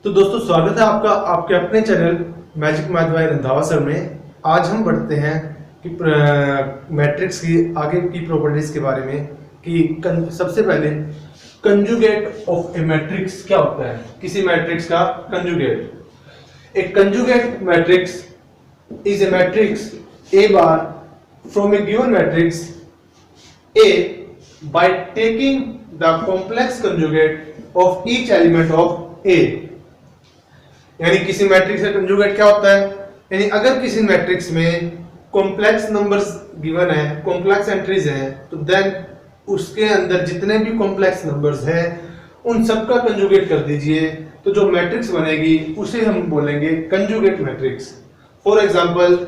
तो दोस्तों स्वागत है आपका आपके अपने channel magic math bye Randhawa sir में। आज हम बढ़ते हैं कि मैट्रिक्स की आगे की प्रॉपर्टीज के बारे में कि सबसे पहले कंजुगेट ऑफ ए मैट्रिक्स क्या होता है, किसी मैट्रिक्स का conjugate. A conjugate matrix is a matrix A bar from A given matrix A by taking the complex conjugate of each element of A। यानी किसी मैट्रिक्स का कंजुगेट क्या होता है, यानी अगर किसी मैट्रिक्स में कॉम्प्लेक्स नंबर्स गिवन है, कॉम्प्लेक्स एंट्रीज हैं, तो देन उसके अंदर जितने भी कॉम्प्लेक्स नंबर्स हैं उन सबका कंजुगेट कर दीजिए, तो जो मैट्रिक्स बनेगी उसे हम बोलेंगे conjugate matrix. For example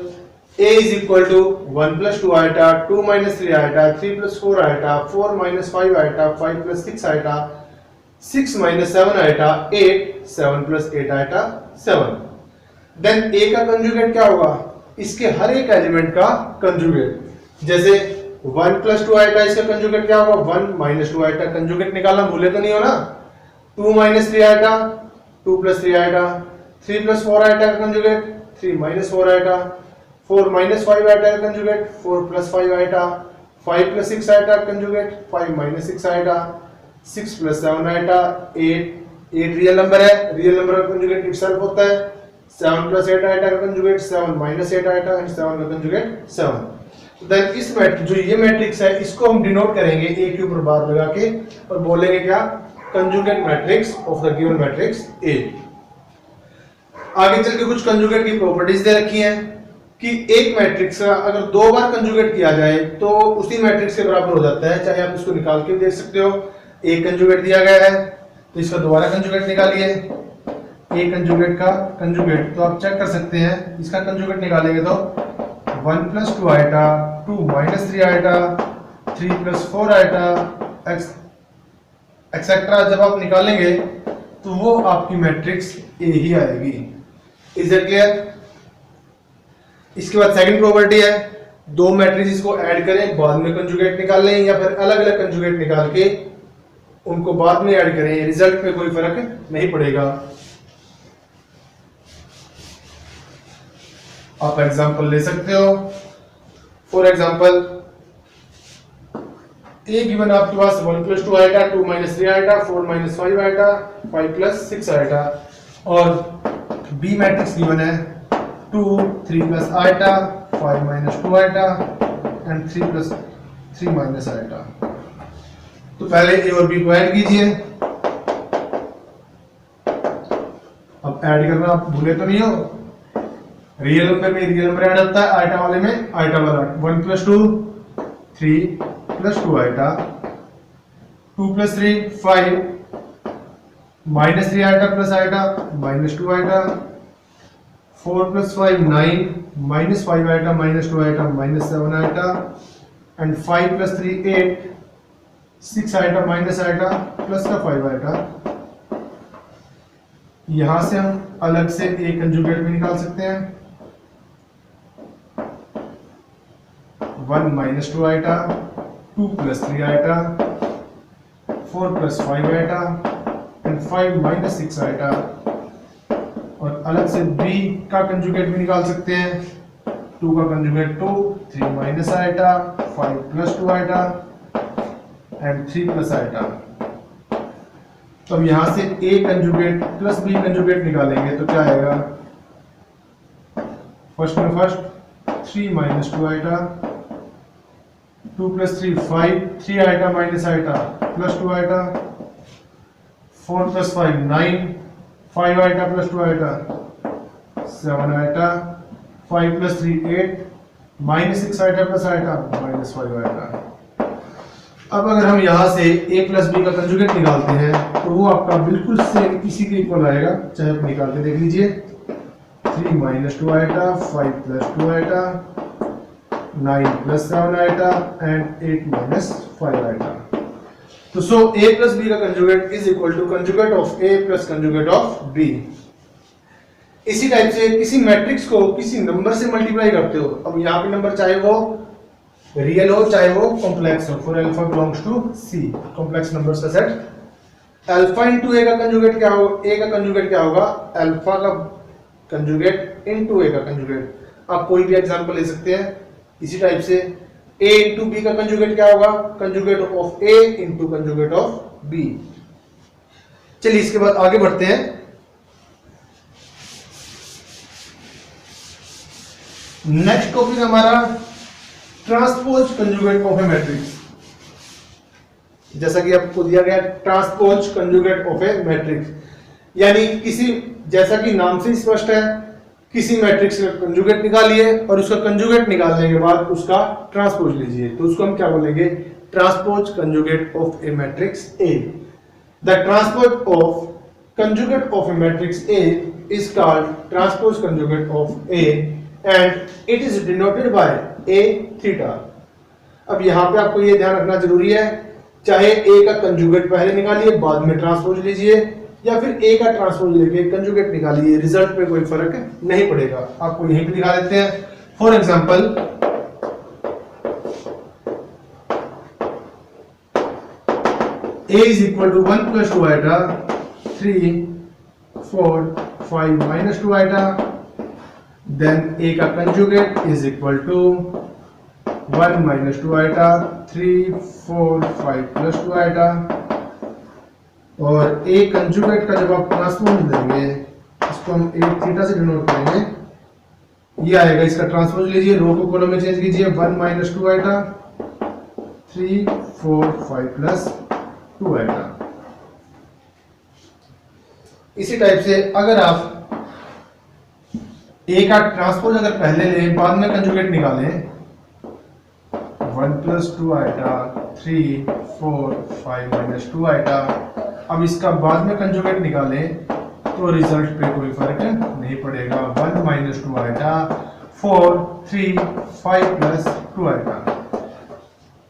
A is equal to 1 plus 2 iota, 2 minus 3 iota, 3 plus 4 iota, 4 minus 5 iota, 5 plus 6 iota, 6 minus 7 iota, 8, 7 plus 8 iota, 7। Then A का कंजुगेट क्या होगा, इसके हर एक एलिमेंट का कंजुगेट। जैसे 1 plus 2 iota इसका कंजुगेट क्या होगा, 1 minus 2 iota। कंजुगेट निकालना भूले तो नहीं हो ना। 2 minus 3 iota, 2 plus 3 iota, 3 plus 4 iota का conjugate 3 minus 4 iota, 4 minus 5 iota conjugate 4 plus 5 iota, 5 plus 6 iota conjugate 5 minus 6 iota, 6 plus 7 iota 8। 8 real number है, रियल नंबर का कंजुगेट इटसेल्फ होता है। 7 plus 8 iota का कंजुगेट 7 minus 8 iota एंड 7 का conjugate 7। Then इस matrix जो ये मैट्रिक्स है इसको हम डिनोट करेंगे ए के ऊपर बार लगा के और बोलेंगे क्या, conjugate matrix of the given matrix A. आगे चल के कुछ कंजुगेट की प्रॉपर्टीज दे रखी हैं कि एक मैट्रिक्स का अगर दो बार कंजुगेट किया जाए तो उसी मैट्रिक्स के बराबर हो जाता है, चाहे आप इसको निकाल के देख सकते हो। एक कंजुगेट दिया गया है तो इसका दोबारा कंजुगेट निकालिए, एक कंजुगेट का कंजुगेट तो आप चेक कर सकते हैं। इसका कंजुगेट निकालेंगे तो 1 plus 2 iota, 2 minus 3 iota, 3 plus 4 iota etcetera जब आप निकालेंगे तो वो आपकी मैट्रिक्स ए ही आएगी। Is it clear? इसके बाद सेकंड प्रॉपर्टी है, दो मैट्रिक्स को ऐड करें बाद में कंजुगेट निकाल लें या फिर अलग अलग कंजुगेट निकाल के उनको बाद में ऐड करें, रिजल्ट पे कोई फर्क नहीं पड़ेगा। आप एग्जांपल ले सकते हो। फॉर एग्जांपल ए गिवन आपके पास 1 plus 2 iota, 2 minus 3 iota, 4 minus 5 iota, 5 plus 6 iota और बी मैट्रिक्स गिवन है 2, 3 plus iota, 5 minus 2 iota and 3 plus 3 minus iota। तो पहले ए और बी को ऐड कीजिए। अब ऐड करना आप भूले तो नहीं हो, रियल नंबर में रियल नंबर ऐड होता है, आइटा वाले में आइटा वाला। 1 plus 2 3 plus 2 iota, 2 plus 3 5 minus 3 iota plus iota minus 2 iota, 4 plus 5 9 minus 5 iota minus 2 iota minus 7 iota and 5 plus 3 8 6 iota minus iota plus का 5 iota। यहां से हम अलग से एक कंजुगेट भी निकाल सकते हैं। 1 minus 2 iota, 2 plus 3 iota, 4 plus 5 iota and 5 minus 6 iota और अलग से b का कंजुगेट भी निकाल सकते हैं। 2 का conjugate 2, 3 minus iota, 5 plus 2 iota and 3 plus iota। तो अब यहां से a conjugate plus b conjugate निकालेंगे तो क्या आएगा, फर्स्ट में first 3 minus 2 iota, 2 plus 3 5, 3 iota minus iota plus 2 iota, 4 plus 5 9, 5 iota plus 2 iota 7 iota, 5 plus 3 8 minus 6 iota plus iota minus 5 iota। अब अगर हम यहाँ से a plus b का कंजुगेट निकालते हैं तो वो आपका बिल्कुल सेम इसी के इक्वल आएगा, चाहे आप निकाल के देख लीजिए। 3 minus 2 iota, 5 plus 2 iota, 9 plus 7 iota and 8 minus 5 iota। तो सो a plus b का conjugate is equal to conjugate of a plus conjugate of b। इसी टाइप से किसी मैट्रिक्स को किसी नंबर से मल्टीप्लाई करते हो। अब यहाँ पे नंबर चाहे वो रियल हो चाहे वो कॉम्प्लेक्स हो, for alpha belongs to C, complex numbers का सेट अल्फा इंटू ए का कंजुगेट क्या होगा, ए का कंजुगेट क्या होगा, अल्फा का कंजुगेट इंटू ए का कंजुगेट। आप कोई भी एग्जांपल ले सकते हैं इसी टाइप से। ए इंटू बी का कंजुगेट क्या होगा, conjugate of A into conjugate of B. चलिए इसके बाद आगे बढ़ते हैं। नेक्स्ट टॉपिक हमारा transpose conjugate of a matrix. जैसा कि आपको दिया गया transpose conjugate of a matrix, यानी किसी, जैसा कि नाम से स्पष्ट है, किसी मैट्रिक्स का कंजुगेट निकालिए और उसका कंजुगेट निकालने के बाद उसका ट्रांसपोज लीजिए, तो उसको हम क्या बोलेंगे, transpose conjugate of a matrix A. The transpose of conjugate of a matrix A is called transpose conjugate of A and it is denoted by A theta. अब यहां पे आपको ये ध्यान रखना जरूरी है, चाहे ए का कंजुगेट पहले निकालिए बाद में ट्रांसपोज लीजिए, या फिर ए का ट्रांसपोज लेके कंजुगेट निकालिए, रिजल्ट पे कोई फर्क नहीं पड़ेगा। आपको यहीं पे दिखा देते हैं। For example, a is equal to 1 plus 2 iota, 3, 4, 5 minus 2 iota, then a का conjugate is equal to 1 minus 2 iota, 3, 4, 5 plus 2 iota, और a कंजुगेट का जब आप ट्रांसपोज देंगे, इसको हम a थीटा से डिनोट करेंगे, ये आएगा। इसका ट्रांसपोज लीजिए, रो को कॉलम में चेंज कीजिए, 1 minus 2 iota, 3, 4, 5 plus 2 iota। इसी टाइप से अगर आप a का ट्रांसपोज अगर पहले लें बाद में कंजुगेट निकालें, 1 plus 2 iota, 3, 4, 5 minus 2 iota, अब इसका बाद में कंजुगेट निकालें तो रिजल्ट पे कोई फर्क नहीं पड़ेगा। 1 minus 2 iota, 4, 3, 5 plus 2 iota।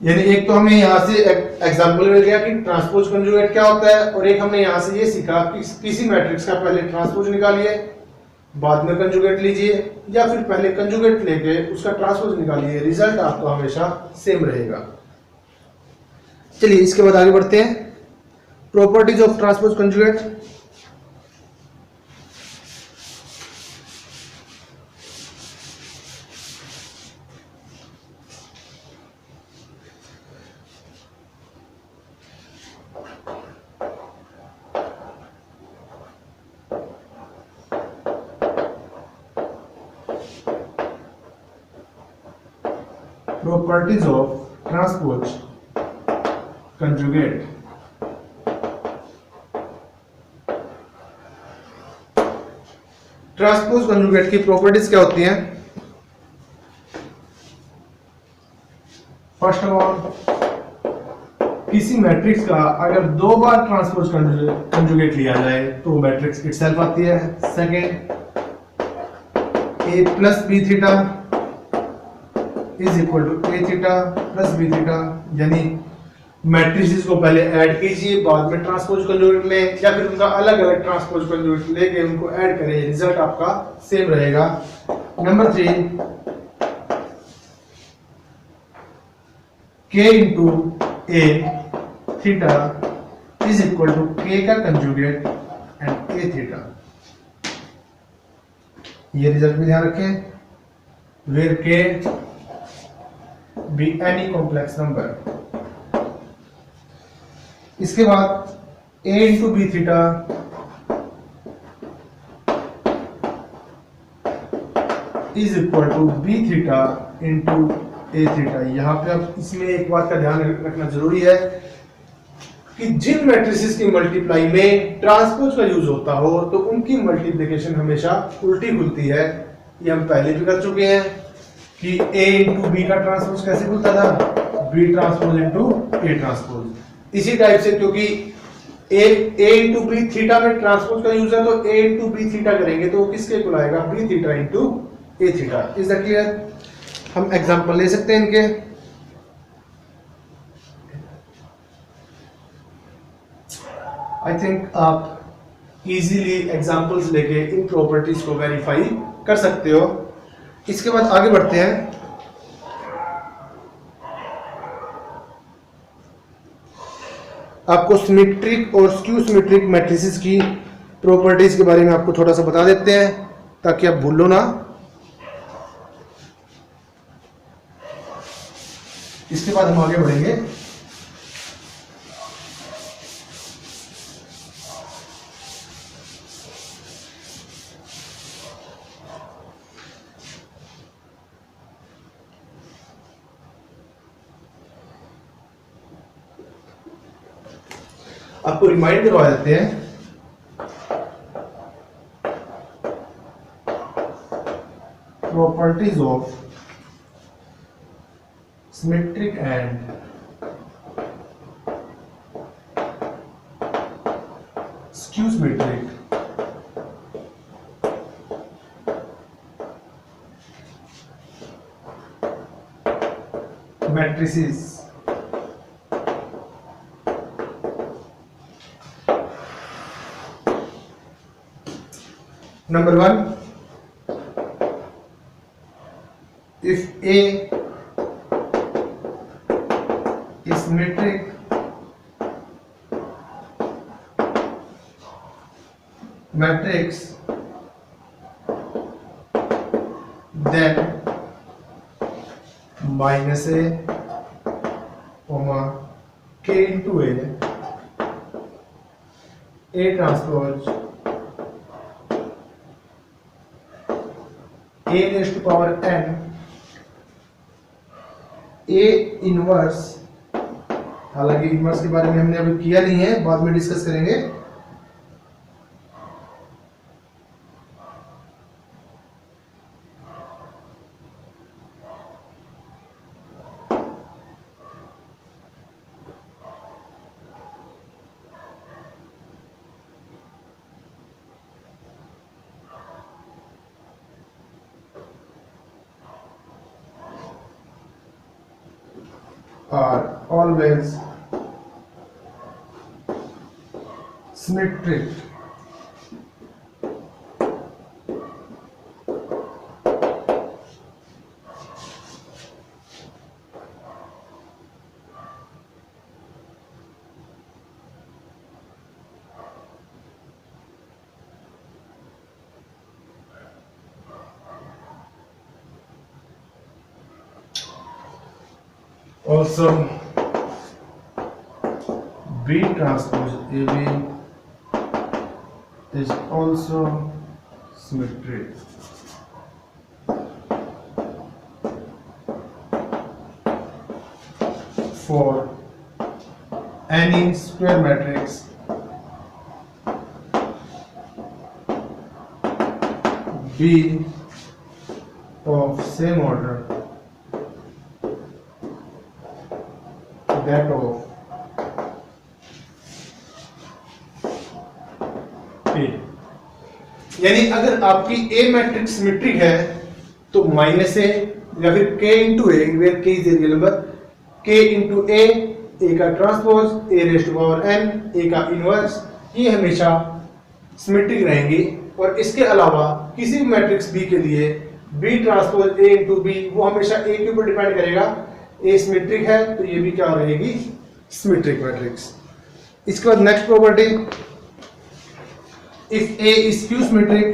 यानी एक तो हमें यहां से एग्जांपल मिल गया कि ट्रांसपोज कंजुगेट क्या होता है, और एक हमने यहां से ये सीखा कि किसी मैट्रिक्स का पहले ट्रांसपोज निकालिए बाद में कंजुगेट लीजिए, या फिर पहले कंजुगेट लेके उसका ट्रांसपोज निकालिए, रिजल्ट आपका हमेशा सेम रहेगा। चलिए इसके बाद आगे बढ़ते हैं। Properties of transpose conjugate. Properties of transpose conjugate। Transpose conjugate की प्रॉपर्टीज क्या होती हैं? फर्स्ट ऑफ ऑल, किसी मैट्रिक्स का अगर दो बार ट्रांसपोज कंजुगेट लिया जाए तो मैट्रिक्स इटसेल्फ आती है। Second, a plus B theta is equal to A theta plus B theta, यानी मैट्रिसेस को पहले ऐड कीजिए बाद में ट्रांसपोज कंजुगेट लें, या फिर उनका अलग अलग ट्रांसपोज कंजुगेट लेके उनको ऐड करें, रिजल्ट आपका सेम रहेगा। Number 3, k into A theta is equal to k का कंजुगेट एंड ए थीटा। ये रिजल्ट में ध्यान रखें, where k be any complex number। इसके बाद a into B theta is equal to B theta into A theta. यहाँ पे अब इसमें एक बात का ध्यान रखना जरूरी है कि जिन मैट्रिसेस की मल्टीप्लाई में ट्रांसपोज का यूज होता हो तो उनकी मल्टीप्लिकेशन हमेशा उल्टी खुलती है। ये हम पहले भी कर चुके हैं कि a इंटू बी का ट्रांसपोज कैसे खुलता था, b transpose into A transpose. इसी टाइप से क्योंकि a इंटू बी थीटा में ट्रांसपोज का यूज है तो a इंटू बी थीटा करेंगे तो किसके खुलाएगा, b theta into A theta. Is that clear? हम एग्जांपल ले सकते हैं इनके। आई थिंक आप इजीली एग्जांपल्स लेके इन प्रॉपर्टीज को वेरीफाई कर सकते हो। इसके बाद आगे बढ़ते हैं। आपको सिमेट्रिक और स्क्यू सिमेट्रिक मैट्रिसेस की प्रॉपर्टीज के बारे में आपको थोड़ा सा बता देते हैं ताकि आप भूलो ना। इसके बाद हम आगे बढ़ेंगे। आपको रिमाइंड करवा देते हैं। Properties of symmetric and skew symmetric matrices. Number 1, if A is symmetric, matrix, then minus A, comma K into A transpose A raised to power n, A inverse, हालांकि इनवर्स के बारे में हमने अभी किया नहीं है, बाद में डिस्कस करेंगे। Are always symmetric. Also, B transpose AB is also symmetric. For any square matrix B of same order that of A, यानी अगर आपकी A मैट्रिक्स सिमेट्रिक है तो माइनस ए या फिर K into A, where K is real number, K into A, A का transpose, A raise to power n, A का inverse, ये हमेशा सिमेट्रिक रहेंगी। और इसके अलावा किसी भी मैट्रिक्स B के लिए B transpose A into B वो हमेशा A के ऊपर डिपेंड करेगा। A सिमेट्रिक है तो ये भी क्या रहेगी, सिमेट्रिक मैट्रिक्स। इसके बाद next property, if A is skew symmetric,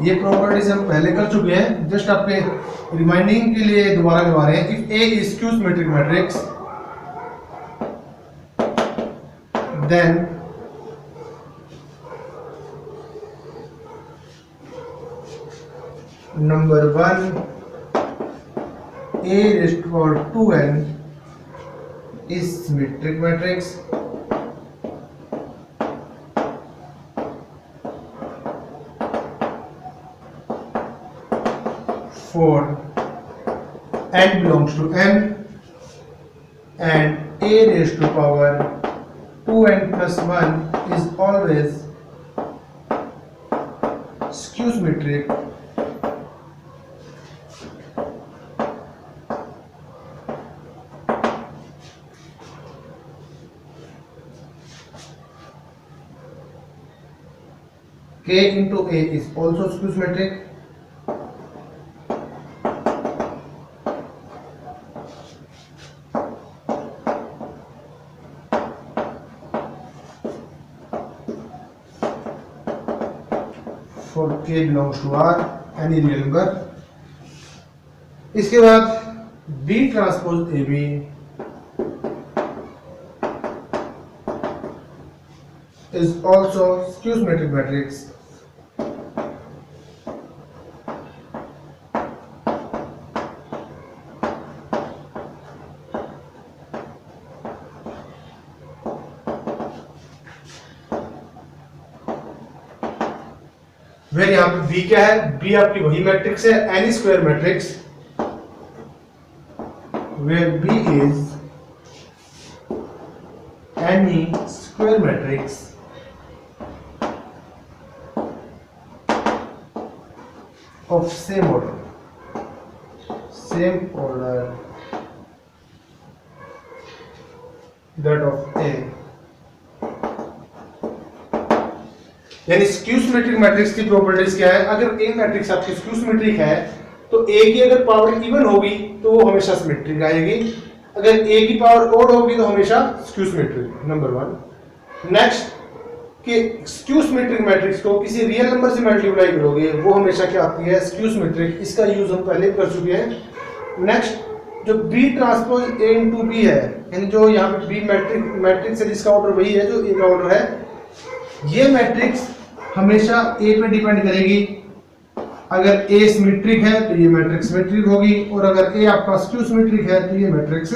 ये प्रॉपर्टीज हम पहले कर चुके हैं, जस्ट आपके रिमाइंडिंग के लिए दोबारा करवा रहे हैं। If A is skew symmetric matrix then number 1 A raised to power 2n is symmetric matrix. For n belongs to n and A raised to power 2n plus 1 is always skew symmetric. K into A is also skew symmetric. A belongs to R, any real number. इसके बाद B transpose AB is also skew symmetric matrix. फिर यहाँ पे B क्या है? B आपकी वही matrix है, N E square matrix, where B is any square matrix of same order that of A. यानी स्क्यू सिमेट्रिक मैट्रिक्स की प्रॉपर्टीज क्या है? अगर ए मैट्रिक्स आपकी स्क्यू सिमेट्रिक है तो ए की अगर पावर इवन होगी तो वो हमेशा सिमेट्रिक आएगी, अगर ए की पावर ओड होगी तो हमेशा स्क्यू सिमेट्रिक, नंबर 1। नेक्स्ट कि स्क्यू सिमेट्रिक मैट्रिक्स को किसी रियल नंबर से मल्टीप्लाई करोगे वो हमेशा क्या आती है? Skew symmetric. इसका यूज हम पहले कर चुके हैं। नेक्स्ट जो B transpose A into B है, यानी जो यहाँ पे बी मैट्रिक्स है जिसका ऑर्डर वही है जो ए का ऑर्डर है, ये मैट्रिक्स हमेशा ए पे डिपेंड करेगी। अगर ए सिमेट्रिक है तो ये मैट्रिक्स सिमेट्रिक होगी, और अगर ए आपका स्क्यू सिमेट्रिक है तो ये मैट्रिक्स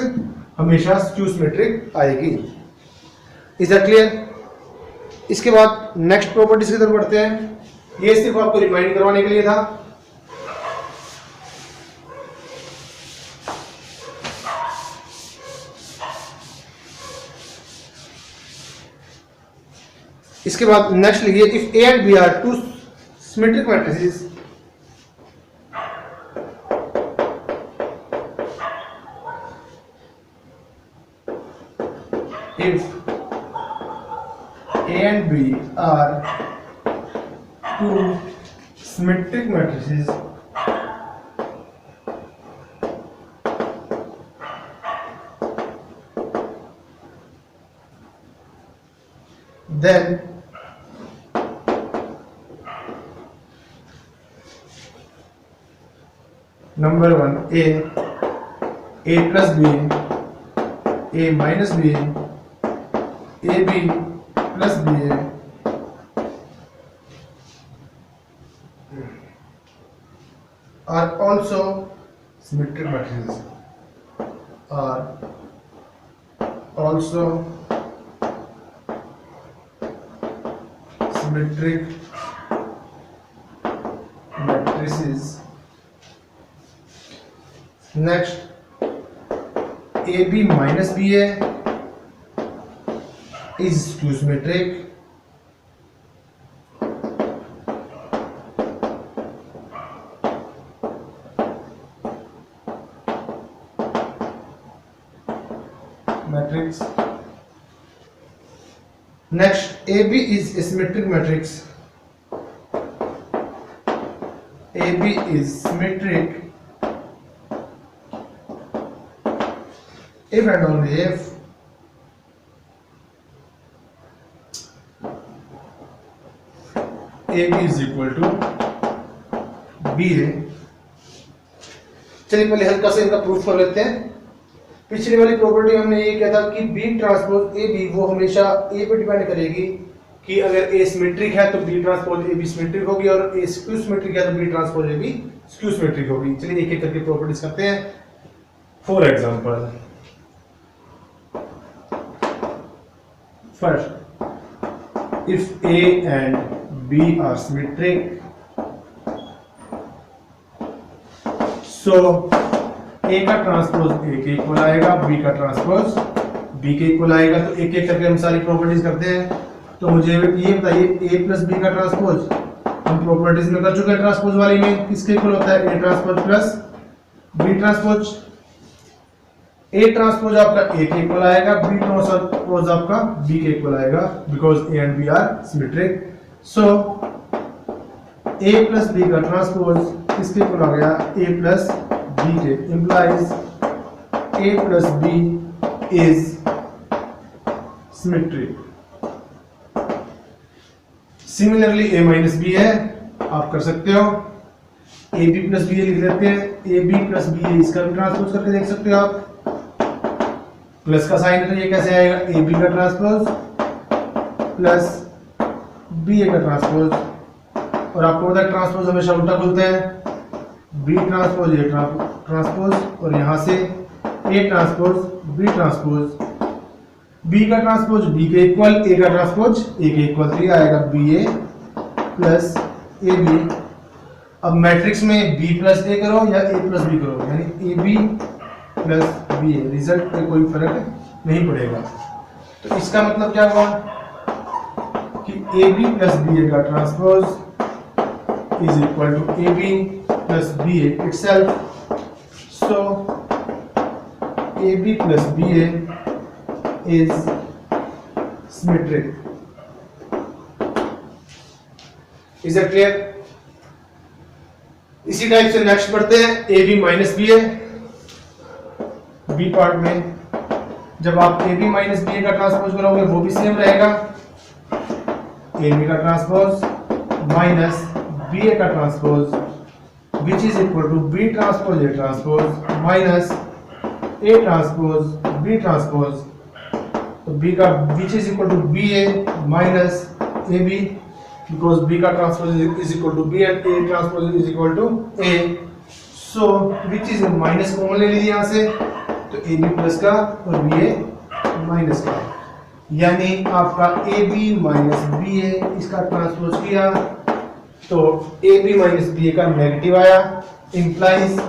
हमेशा स्क्यू सिमेट्रिक आएगी। Is that clear? इसके बाद नेक्स्ट प्रॉपर्टीज की तरफ बढ़ते हैं। ये सिर्फ आपको रिमाइंड करवाने के लिए था। इसके बाद नेक्स्ट लिखिए, if A and B are two symmetric matrices if A and B are two symmetric matrices, then number 1 A plus B, A minus B, AB plus BA are also symmetric matrices, are also symmetric matrices. Next, AB minus BA is skew symmetric. Matrix. Next, AB is a symmetric matrix. AB is symmetric if and only if AB is equal to BA। चलिए पहले हल्का से इनका proof कर लेते हैं। पिछली वाली प्रॉपर्टी हमने ये किया था कि B ट्रांसपोज AB वो हमेशा A पे डिपेंड करेगी, कि अगर A सिमेट्रिक है तो B ट्रांसपोज AB सिमेट्रिक होगी, और A स्क्यू सिमेट्रिक है तो B transpose AB skew symmetric होगी। चलिए एक एक करके प्रॉपर्टीज करते हैं। For example, first, if A and B are symmetric, so A का ट्रांसपोज A के इक्वल आएगा, B का ट्रांसपोज B के इक्वल आएगा। तो एक एक करके हम सारी प्रॉपर्टीज करते हैं। तो मुझे ये बताइए, A प्लस B का ट्रांसपोज हम प्रॉपर्टीज में कर चुके हैं। ट्रांसपोज वाली में किसके इक्वल होता है? A transpose plus B transpose. A transpose आपका A के इक्वल आएगा, B ट्रांसपोज आपका B के इक्वल आएगा, because A and B are symmetric. So A plus B का ट्रांसपोज किसके इक्वल आ गया? A प्लस B के, implies A plus B is symmetric. Similarly A minus B है, आप कर सकते हो। A B plus B A लिख देते हैं, A B plus B A, इसका भी ट्रांसपोज करके देख सकते हो आप। प्लस का साइन है तो ये कैसे आएगा, ए बी का ट्रांसपोज प्लस बी ए का ट्रांसपोज। और आपको पता है ट्रांसपोज हमेशा उल्टा खुलते हैं, बी ट्रांसपोज ए ट्रांसपोज, और यहाँ से A transpose B transpose, B का ट्रांसपोज बी के इक्वल, ए का ट्रांसपोज ए के इक्वल, तो ये आएगा B A plus A B. अब मैट्रिक्स में बी प्लस ए करो या ए प्लस बी करो, यानी A B plus B A, result पे कोई फर्क नहीं पड़ेगा। तो इसका मतलब क्या हुआ कि A B plus B A का transpose is equal to A B plus B A itself. So A B plus B A is symmetric. Is it clear? इसी टाइप से नेक्स्ट बढ़ते हैं, A B minus B A. B part में जब आप A B minus B A का transpose करोगे वो भी सेम रहेगा, ए बी का ट्रांसपोज माइनस बी ए का transpose which is equal to B transpose A transpose minus A transpose B transpose. तो बी का which is equal to B A minus A B, because B का transpose is equal to B and A transpose is equal to A. So which is minus common ले लीजिए यहाँ से, तो A B plus का और B A minus का, यानी आपका A B minus B A इसका ट्रांसपोज किया तो A B minus B A का नेगेटिव आया, implies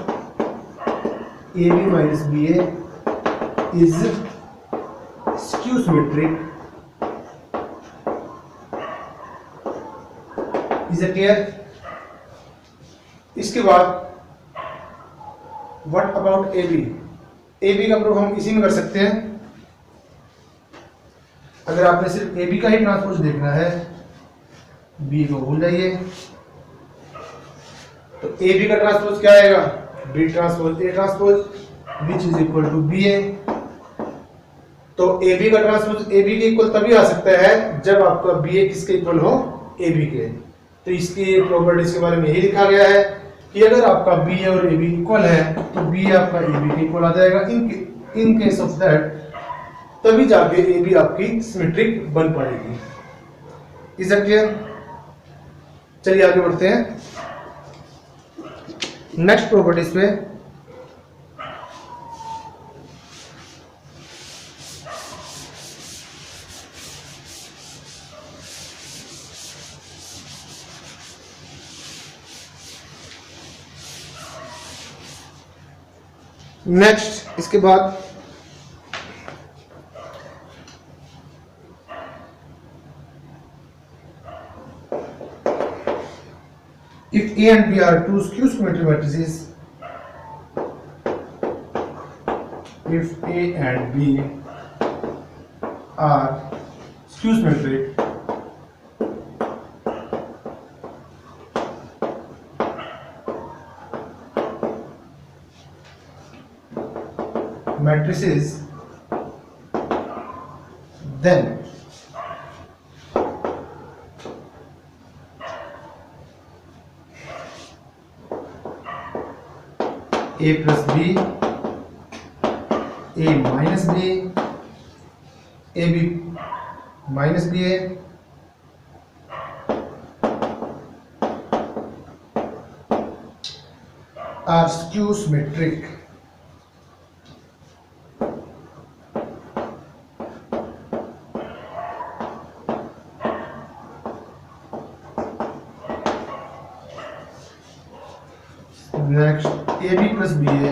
A B minus B A is skew symmetric. Is it clear? इसके बाद what about A B? A B का प्रूफ हम इसी में कर सकते हैं। अगर आपने सिर्फ ए बी का ही ट्रांसपोज देखना है, बी को भूल जाइए, तो ए बी का ट्रांसपोज क्या आएगा, B transpose A transpose which is equal to B A. तो ए बी का ट्रांसपोज ए बी के इक्वल तभी आ सकता है जब आपका बी ए किसके इक्वल हो, ए बी के। तो इसकी प्रॉपर्टीज के बारे में यही लिखा गया है कि अगर आपका बी ए और ए बी इक्वल है तो बी आपका ए बी के इक्वल आ जाएगा। इन केस ऑफ दैट तभी जाके ए बी आपकी सिमेट्रिक बन पाएगी। Is that clear? चलिए आगे बढ़ते हैं नेक्स्ट प्रॉपर्टीज पे। नेक्स्ट इसके बाद if A and B are two skew symmetric matrices, if A and B are skew symmetric, matrices, then A plus B, A minus B, AB minus BA are skew symmetric. Next, AB plus BA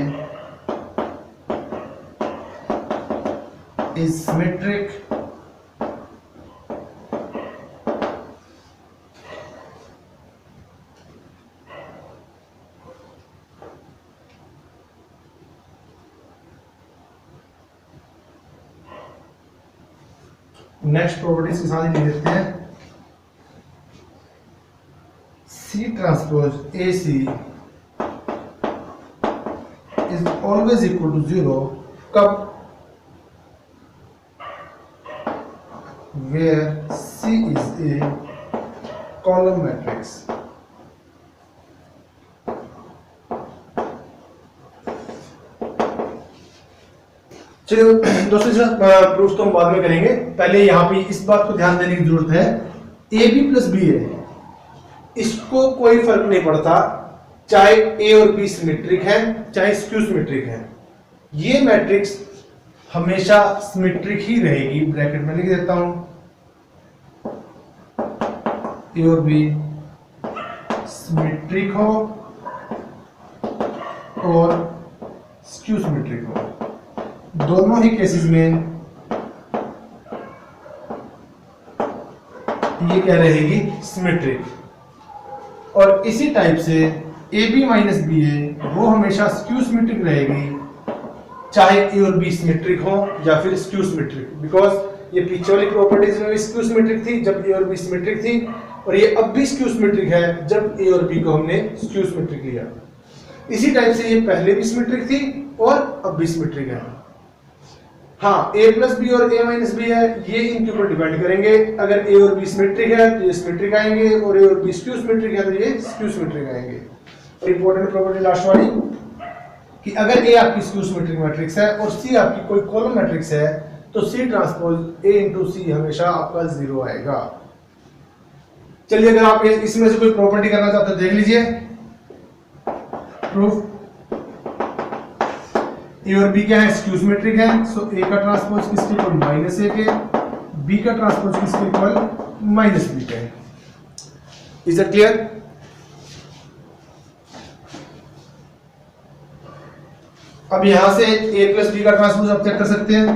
is symmetric next properties के साथ ही लिख देते हैं, C transpose AC is always equal to 0 कब, where C is a column matrix। चलिए दोस्तों, proof तो हम बाद में करेंगे, पहले यहाँ पे इस बात को ध्यान देने की जरूरत है, ए बी प्लस बी है, इसको कोई फर्क नहीं पड़ता चाहे ए और बी सिमेट्रिक है चाहे स्क्यू सिमेट्रिक है, ये मैट्रिक्स हमेशा सिमेट्रिक ही रहेगी। ब्रैकेट में लिख देता हूं, ए और बी सिमेट्रिक हो और स्क्यू सिमेट्रिक हो, दोनों ही केसेस में ये क्या रहेगी, सिमेट्रिक। और इसी टाइप से ए बी माइनस बी है वो हमेशा स्क्यू सिमेट्रिक रहेगी, चाहे ए और बी सिमेट्रिक हो या फिर स्क्यू सिमेट्रिक, बिकॉज ये पीछे वाली प्रॉपर्टीज में भी स्क्यू सिमेट्रिक थी जब ए और बी सिमेट्रिक थी, और ये अब भी स्क्यू सिमेट्रिक है जब ए और बी को हमने स्क्यू सिमेट्रिक लिया। इसी टाइप से ये पहले भी सिमेट्रिक थी और अब भी सिमेट्रिक है। हाँ, ए प्लस बी और ए माइनस बी है, ये इनके ऊपर डिपेंड करेंगे, अगर ए और बी सिमेट्रिक है तो ये सिमेट्रिक आएंगे, और ए और बी स्क्यू सिमेट्रिक है तो ये स्क्यू सिमेट्रिक आएंगे। इंपॉर्टेंट प्रॉपर्टी लास्ट वाली कि अगर ए आपकी स्क्यू सिमेट्रिक मैट्रिक्स है और सी आपकी कोई कॉलम मैट्रिक्स है तो सी ट्रांसपोज ए इंटू सी हमेशा आपका 0 आएगा। चलिए, अगर आप इसमें से कोई प्रॉपर्टी करना चाहते हो देख लीजिए। प्रूफ, ए और बी क्या है, स्क्यू सिमेट्रिक है, सो ए का ट्रांसपोज किसके इक्वल माइनस ए के, बी का ट्रांसपोज किसके इक्वल माइनस बी के। Is it clear? अब यहां से ए प्लस बी का ट्रांसपोज आप चेक कर सकते हैं,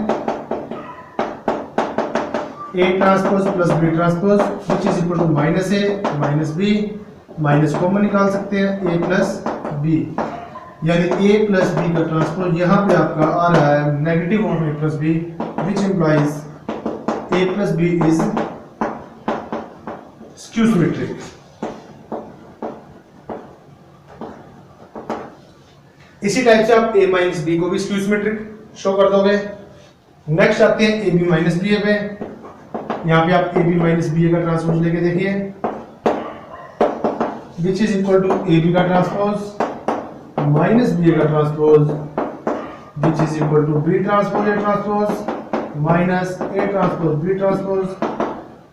A transpose plus B transpose which is equal to minus A minus B, minus common निकाल सकते हैं, ए प्लस बी, यानी ए प्लस बी का ट्रांसपोज यहाँ पे आपका आ रहा है negative of A plus B, which implies A plus B is skew symmetric. इसी टाइप से आप a माइनस बी को भी स्क्यू सिमेट्रिक शो कर दोगे। नेक्स्ट आते हैं A B minus B A पे, यहाँ पे आप A B minus B A का ट्रांसपोज लेके देखिए, which is equal to A B का ट्रांसपोज माइनस बी ए का transpose, which is equal to B transpose A transpose minus A transpose B transpose,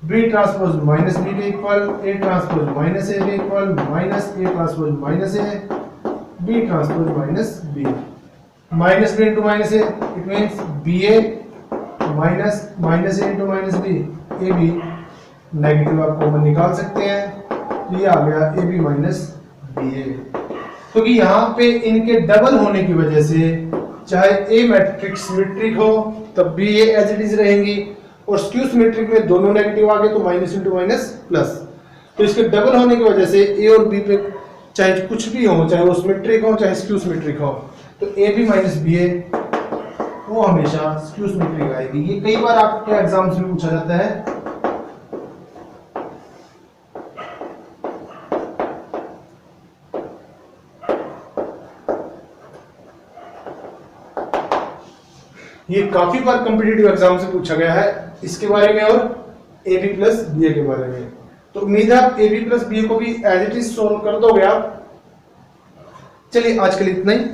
B transpose minus B के equal, A transpose minus A के equal, minus A transpose minus A, B transpose minus B, minus B into minus A, it means B A minus minus A into minus B, A B negative आप common निकाल सकते हैं, तो ये आ गया A B minus B A. क्योंकि यहाँ पे इनके डबल होने की वजह से चाहे ए मैट्रिक्स सिमेट्रिक हो तब भी ये एज इट इज रहेंगी, और स्क्यू सिमेट्रिक में दोनों नेगेटिव आ गए तो माइनस इंटू माइनस प्लस, तो इसके डबल होने की वजह से ए और बी पे चाहे कुछ भी हो, चाहे वो सिमेट्रिक हो चाहे स्क्यू सिमेट्रिक हो, तो ए बी माइनस बी ए वो हमेशा स्क्यू सिमेट्रिक आएगी। ये कई बार आपके एग्जाम्स में पूछा जाता है। ये काफी बार कॉम्पिटिटिव एग्जाम से पूछा गया है इसके बारे में और ए बी प्लस बी ए के बारे में, तो उम्मीद है आप ए बी प्लस बी ए को भी एज इट इज सोल्व कर दोगे आप। चलिए आज के लिए इतना ही।